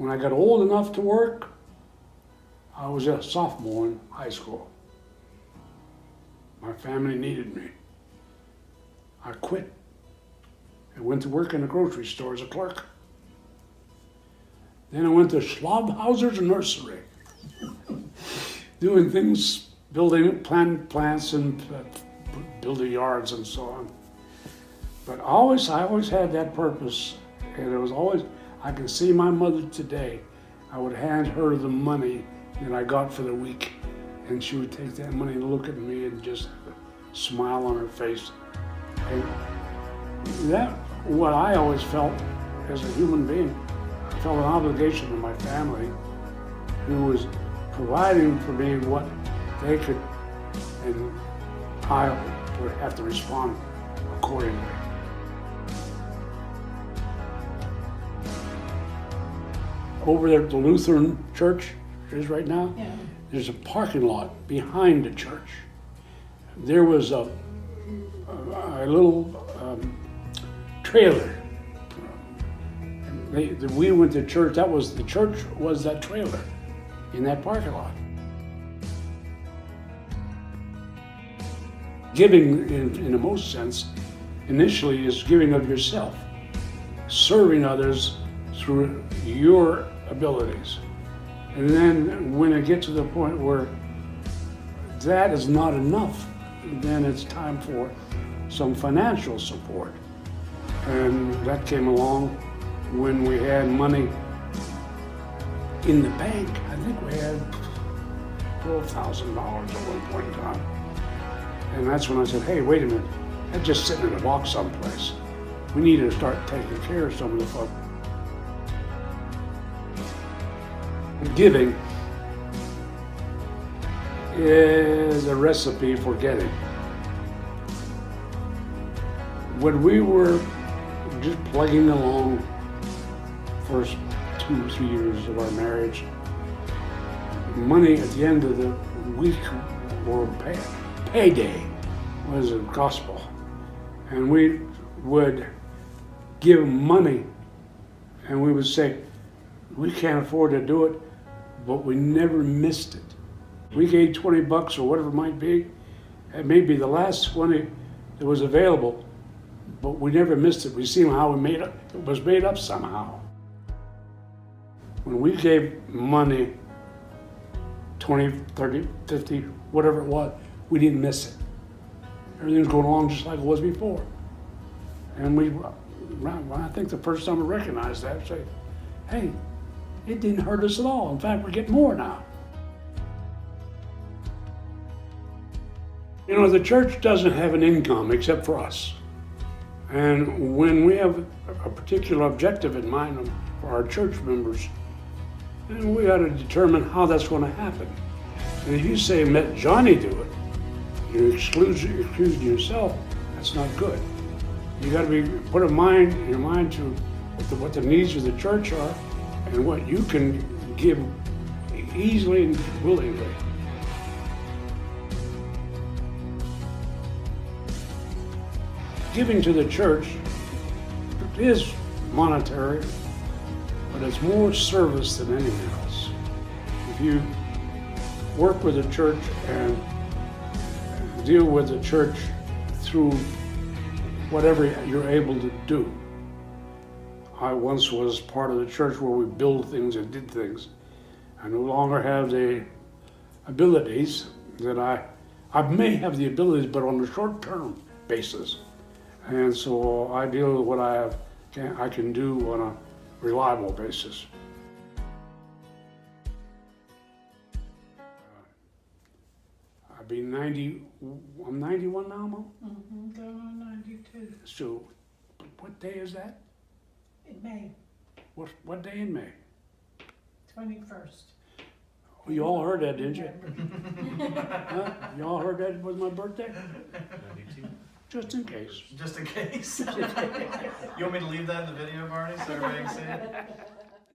When I got old enough to work, I was a sophomore in high school. My family needed me. I quit and went to work in a grocery store as a clerk. Then I went to Schlabhauser's nursery, doing things, planting plants and building yards and so on. But I always had that purpose, and it was always, I can see my mother today. I would hand her the money that I got for the week, and she would take that money and look at me and just smile on her face. And that, what I always felt as a human being, I felt an obligation to my family, who was providing for me what they could, and I would have to respond accordingly. Over there at the Lutheran church is right now, Yeah. there's a parking lot behind the church. There was a little trailer. We went to church, the church was that trailer in that parking lot. Giving, in the most sense, initially is giving of yourself, serving others through your abilities. And then when it gets to the point where that is not enough, then it's time for some financial support. And that came along when we had money in the bank. I think we had $12,000 at one point in time. And that's when I said, hey, wait a minute, that's just sitting in a box someplace. We need to start taking care of some of the folks. Giving is a recipe for getting. When we were just plugging along first 2 or 3 years of our marriage, money at the end of the week or payday was a gospel. And we would give money and we would say, we can't afford to do it, but we never missed it. We gave $20 or whatever it might be. It may be the last 20 that was available, but we never missed it. We see how it was made up somehow. When we gave money, 20, 30, 50, whatever it was, we didn't miss it. Everything's going along just like it was before. And I think the first time we recognized that, say, hey, it didn't hurt us at all. In fact, we're getting more now. You know, the church doesn't have an income except for us. And when we have a particular objective in mind for our church members, then we got to determine how that's going to happen. And if you say, let Johnny do it, you're excluding yourself, that's not good. You got to put your mind to what the needs of the church are and what you can give easily and willingly. Giving to the church is monetary, but it's more service than anything else. If you work with the church and deal with the church through whatever you're able to do. I once was part of the church where we built things and did things. I no longer have the abilities that I may have the abilities, but on a short-term basis. And so I deal with what I can do on a reliable basis. I'm 91 now, Mom? Mm-hmm, going on 92. So, what day is that? In May, What day in May? 21st. Well, you all heard that, didn't you? Huh? You all heard that was my birthday? 92. Just in case. Just in case. You want me to leave that in the video, Barney, so everybody can see it?